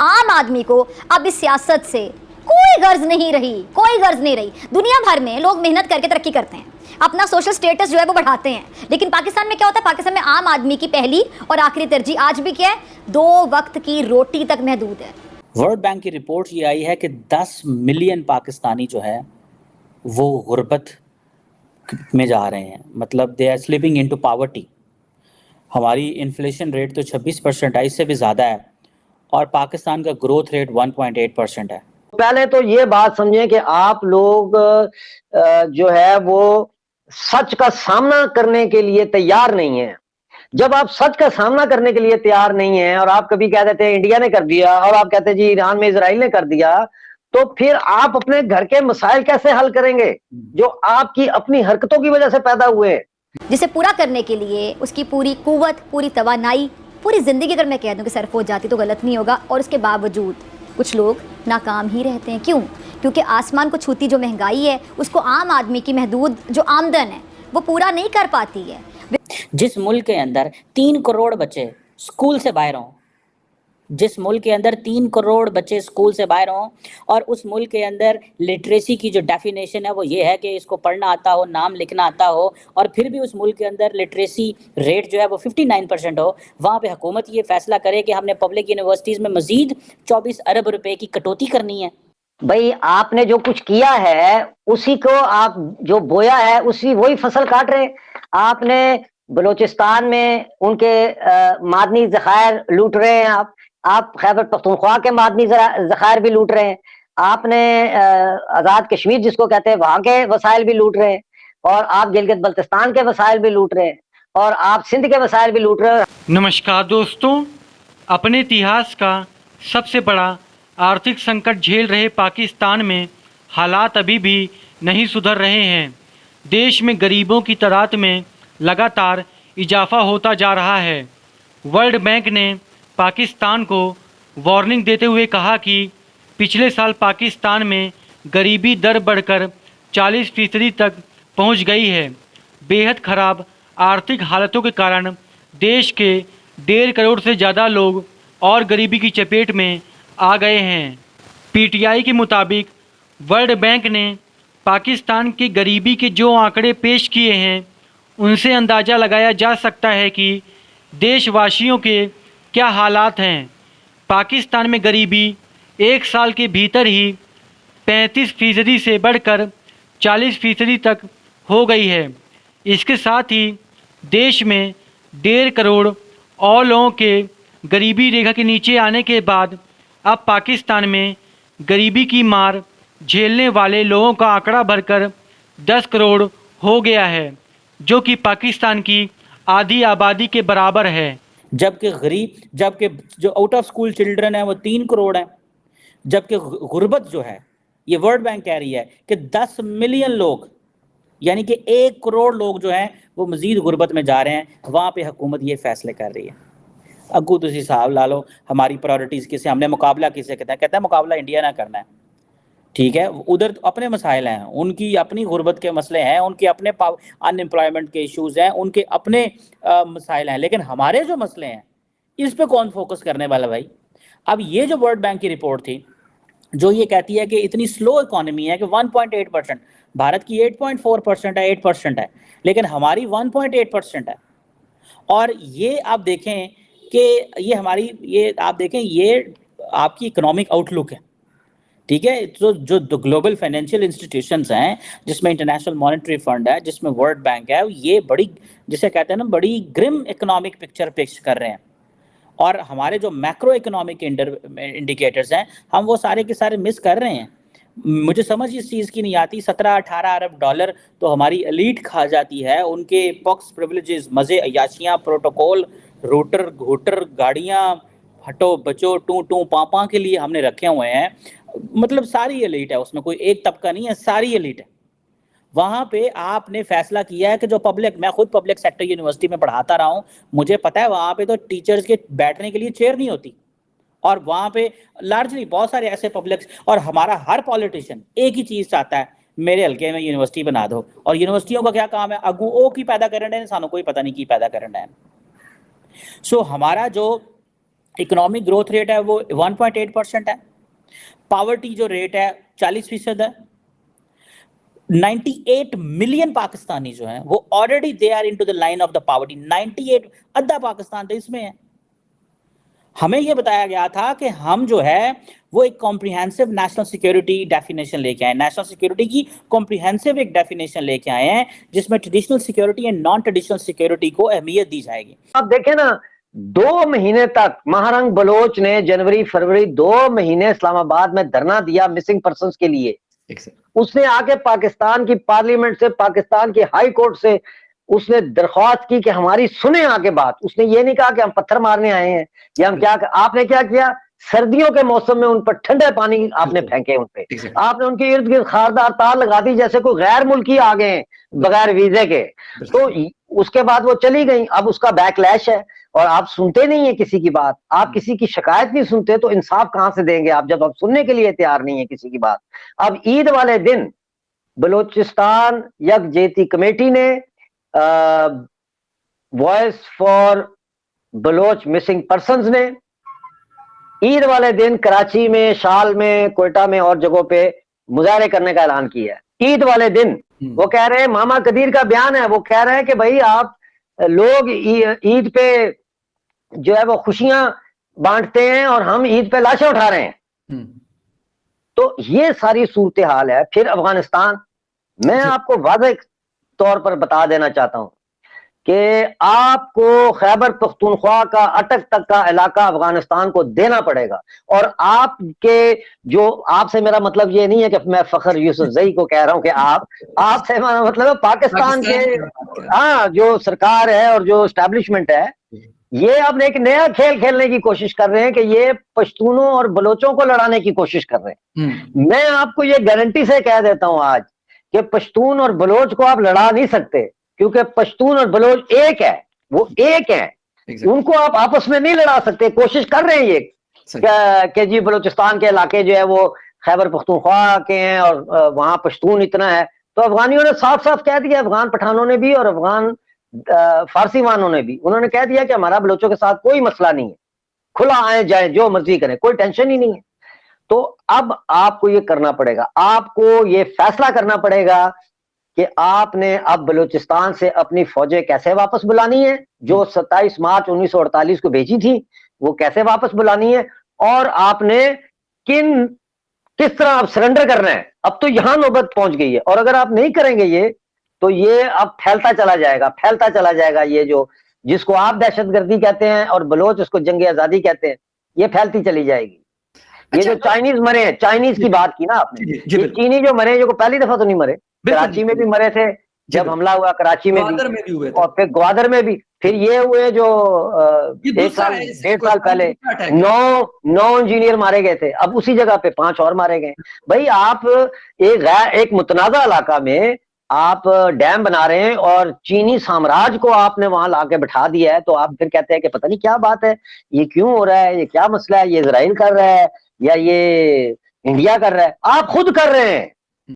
आम आदमी को अब इस सियासत से कोई गर्ज नहीं रही, कोई गर्ज नहीं रही। दुनिया भर में लोग मेहनत करके तरक्की करते हैं, अपना सोशल स्टेटस जो है वो बढ़ाते हैं, लेकिन पाकिस्तान में क्या होता है? पाकिस्तान में आम आदमी की पहली और आखिरी तरजीह आज भी क्या है? 2 वक्त की रोटी तक महदूद है। वर्ल्ड बैंक की रिपोर्ट ये आई है कि 10 मिलियन पाकिस्तानी जो है वो गुर्बत में जा रहे हैं, मतलब they are slipping into poverty. हमारी इन्फ्लेशन रेट तो 26% है, इससे भी ज़्यादा है, और पाकिस्तान का ग्रोथ रेट 1.8% है। पहले तो ये बात समझें कि आप लोग जो है वो सच का सामना करने के लिए तैयार नहीं है। जब आप सच का सामना करने के लिए तैयार नहीं है और आप कभी कह देते हैं इंडिया ने कर दिया और आप कहते हैं जी ईरान में इजराइल ने कर दिया, तो फिर आप अपने घर के मसाइल कैसे हल करेंगे जो आपकी अपनी हरकतों की वजह से पैदा हुए? जिसे पूरा करने के लिए उसकी पूरी कुव्वत, पूरी तवानाई, पूरी जिंदगी अगर मैं कह दूं कि सर्फ हो जाती तो गलत नहीं होगा, और उसके बावजूद कुछ लोग नाकाम ही रहते हैं। क्यों? क्योंकि आसमान को छूती जो महंगाई है उसको आम आदमी की महदूद जो आमदन है वो पूरा नहीं कर पाती है। जिस मुल्क के अंदर 3 करोड़ बच्चे स्कूल से बाहर हों, जिस मुल्क के अंदर 3 करोड़ बच्चे स्कूल से बाहर हों, और उस मुल्क के अंदर लिटरेसी की जो डेफिनेशन है वो ये है कि इसको पढ़ना आता हो, नाम लिखना आता हो, और फिर भी उस मुल्क के अंदर लिटरेसी रेट जो है वो 59% हो, वहाँ पे हुकूमत ये फैसला करे कि हमने पब्लिक यूनिवर्सिटीज़ में मज़ीद 24 अरब रुपए की कटौती करनी है। भाई आपने जो कुछ किया है उसी को आप जो बोया है उसी वही फसल काट रहे हैं। आपने बलूचिस्तान में उनके मादनी ज़खायर लूट रहे हैं, आप खैबर पख्तूनख्वा के मादनी ज़खायर भी लूट रहे हैं, आपने आज़ाद कश्मीर जिसको कहते हैं वहाँ के वसाइल भी लूट रहे हैं, और आप गिलगित बल्तिस्तान के वसाइल भी लूट रहे हैं, और आप सिंध के वसाइल भी लूट रहे हैं। नमस्कार दोस्तों, अपने इतिहास का सबसे बड़ा आर्थिक संकट झेल रहे पाकिस्तान में हालात अभी भी नहीं सुधर रहे हैं। देश में गरीबों की तादाद में लगातार इजाफा होता जा रहा है। वर्ल्ड बैंक ने पाकिस्तान को वार्निंग देते हुए कहा कि पिछले साल पाकिस्तान में गरीबी दर बढ़कर 40% तक पहुंच गई है। बेहद ख़राब आर्थिक हालतों के कारण देश के 1.5 करोड़ से ज़्यादा लोग और गरीबी की चपेट में आ गए हैं। पीटीआई के मुताबिक वर्ल्ड बैंक ने पाकिस्तान की गरीबी के जो आंकड़े पेश किए हैं उनसे अंदाज़ा लगाया जा सकता है कि देशवासियों के क्या हालात हैं। पाकिस्तान में गरीबी 1 साल के भीतर ही 35% से बढ़कर 40% तक हो गई है। इसके साथ ही देश में 1.5 करोड़ और लोगों के गरीबी रेखा के नीचे आने के बाद अब पाकिस्तान में गरीबी की मार झेलने वाले लोगों का आंकड़ा बढ़कर 10 करोड़ हो गया है, जो कि पाकिस्तान की आधी आबादी के बराबर है। जबकि जो आउट ऑफ स्कूल चिल्ड्रन है वो 3 करोड़ हैं, जबकि गुर्बत जो है ये वर्ल्ड बैंक कह रही है कि 10 मिलियन लोग, यानी कि 1 करोड़ लोग जो हैं वो मज़ीद गुर्बत में जा रहे हैं। वहाँ पे हुकूमत ये फैसले कर रही है। अगू तुसी हिसाब ला लो हमारी प्रायोरिटीज़ किसे, हमने मुकाबला किसे कहता है मुकाबला इंडिया ना करना है, ठीक है। उधर अपने मसाइल हैं, उनकी अपनी गुर्बत के मसले हैं, उनके अपने अनएम्प्लॉयमेंट के इश्यूज़ हैं, उनके अपने मसाइल हैं, लेकिन हमारे जो मसले हैं इस पे कौन फोकस करने वाला भाई। अब ये जो वर्ल्ड बैंक की रिपोर्ट थी जो ये कहती है कि इतनी स्लो इकॉनमी है कि 1.8%, भारत की 8.4% है, 8% है, लेकिन हमारी 1.8% है। और ये आप देखें कि ये आप देखें ये आपकी इकोनॉमिक आउटलुक है, ठीक है। तो जो ग्लोबल फाइनेंशियल इंस्टीट्यूशंस हैं, जिसमें इंटरनेशनल मॉनेटरी फंड है, जिसमें वर्ल्ड बैंक है, ये बड़ी, जिसे कहते हैं ना, बड़ी ग्रिम इकोनॉमिक पिक्चर पेश कर रहे हैं। और हमारे जो मैक्रो इकोनॉमिक इंडिकेटर्स हैं हम वो सारे के सारे मिस कर रहे हैं। मुझे समझ इस चीज़ की नहीं आती, 17-18 अरब डॉलर तो हमारी एलीट खा जाती है, उनके पॉक्स प्रिविलेजेस, मज़े, अयाशियाँ, प्रोटोकॉल, रोटर घोटर, गाड़ियाँ, हटो बचो, टू टू पापा के लिए हमने रखे हुए हैं। मतलब सारी एलीट है, उसमें कोई एक तबका नहीं है, सारी एलीट है। वहाँ पे आपने फैसला किया है कि जो मैं खुद पब्लिक सेक्टर यूनिवर्सिटी में पढ़ाता रहा हूँ, मुझे पता है वहाँ पे तो टीचर्स के बैठने के लिए चेयर नहीं होती, और वहाँ पे लार्जली बहुत सारे ऐसे पब्लिक, और हमारा हर पॉलिटिशियन एक ही चीज़ चाहता है, मेरे हल्के में यूनिवर्सिटी बना दो। और यूनिवर्सिटियों का क्या काम है, अगू ओ की पैदा करना है, सानू कोई पता नहीं की पैदा करना है। सो हमारा जो इकोनॉमिक ग्रोथ रेट है वो 1.8% है, पावर्टी जो रेट है 40% है, 98 मिलियन पाकिस्तानी जो हैं वो already they are into the line of the poverty, 98, आधा पाकिस्तान तो इसमें है। हमें यह बताया गया था कि हम जो है वो एक कॉम्प्रिहेंसिव नेशनल सिक्योरिटी डेफिनेशन लेके आए, नेशनल सिक्योरिटी की कॉम्प्रिहेंसिव एक डेफिनेशन लेके आए हैं जिसमें traditional security and non traditional security को अहमियत दी जाएगी। आप देखें ना, 2 महीने तक महारंग बलोच ने जनवरी फरवरी 2 महीने इस्लामाबाद में धरना दिया मिसिंग पर्संस के लिए। उसने आके पाकिस्तान की पार्लियामेंट से, पाकिस्तान की हाई कोर्ट से उसने दरख्वास्त की कि हमारी सुने आगे बात। उसने ये नहीं कहा कि हम पत्थर मारने आए हैं या हम क्या। आपने क्या किया, सर्दियों के मौसम में उन पर ठंडे पानी आपने फेंके, उन पे आपने उनके इर्द गिर्द खारदार तार लगा दी जैसे कोई गैर मुल्की आ गए बगैर वीजे के। तो उसके बाद वो चली गई। अब उसका बैकलैश है और आप सुनते नहीं है किसी की बात, आप किसी की शिकायत नहीं सुनते, तो इंसाफ कहां से देंगे आप जब आप सुनने के लिए तैयार नहीं है किसी की बात। अब ईद वाले दिन बलूचिस्तान यकजहती कमेटी ने voice for Baloch missing persons ने ईद वाले दिन कराची में, शाल में, कोयटा में और जगहों पे मुजाहरे करने का ऐलान किया है। ईद वाले दिन वो कह रहे हैं, मामा कदीर का बयान है, वो कह रहे हैं कि भाई आप लोग ईद पे जो है वो खुशियां बांटते हैं और हम ईद पे लाशें उठा रहे हैं। तो ये सारी सूरत हाल है। फिर अफगानिस्तान, मैं आपको वाज़ेह तौर पर बता देना चाहता हूं कि आपको खैबर पख्तूनख्वा का अटक तक का इलाका अफगानिस्तान को देना पड़ेगा। और आपके जो, आपसे मेरा मतलब ये नहीं है कि मैं फखर यूसुफजई को कह रहा हूं कि आपसे मेरा मतलब है पाकिस्तान के जो सरकार है और जो एस्टेब्लिशमेंट है, ये अब एक नया खेल खेलने की कोशिश कर रहे हैं कि ये पश्तूनों और बलोचों को लड़ाने की कोशिश कर रहे हैं। मैं आपको ये गारंटी से कह देता हूं आज कि पश्तून और बलोच को आप लड़ा नहीं सकते, क्योंकि पश्तून और बलोच एक है, वो एक है। उनको आप आपस में नहीं लड़ा सकते। कोशिश कर रहे हैं ये कि जी बलूचिस्तान के इलाके जो है वो खैबर पख्तूनख्वा के हैं और वहां पश्तून इतना है। तो अफगानियों ने साफ साफ कह दिया, अफगान पठानों ने भी और अफगान फारसी वानों ने भी, उन्होंने कह दिया कि हमारा बलोचों के साथ कोई मसला नहीं है, खुला आए जाए जो मर्जी करें, कोई टेंशन ही नहीं है। तो अब आपको ये करना पड़ेगा, आपको ये फैसला करना पड़ेगा कि आपने अब बलूचिस्तान से अपनी फौजें कैसे वापस बुलानी है, जो 27 मार्च 1948 को भेजी थी वो कैसे वापस बुलानी है, और आपने किस तरह आप सरेंडर करना है। अब तो यहां नौबत पहुंच गई है, और अगर आप नहीं करेंगे ये, तो ये अब फैलता चला जाएगा। ये जो जिसको आप दहशतगर्दी कहते हैं और बलोच उसको जंग आजादी कहते हैं, ये फैलती चली जाएगी। ये जो चाइनीज मरे हैं, चाइनीज की बात की ना आपने, ये चीनी जो मरे, जो पहली दफा तो नहीं मरे, कराची में भी मरे थे जब हमला हुआ, कराची में भी हुए और फिर ग्वादर में भी, फिर ये हुए जो 1 साल 1.5 साल पहले 9 इंजीनियर मारे गए थे, अब उसी जगह पे 5 और मारे गए। भाई आप एक मुतनाज़ा इलाका में आप डैम बना रहे हैं और चीनी साम्राज्य को आपने वहां लाके बिठा दिया है, तो आप फिर कहते हैं कि पता नहीं क्या बात है, ये क्यों हो रहा है, ये क्या मसला है, ये इजराइल कर रहा है या ये इंडिया कर रहा है। आप खुद कर रहे हैं,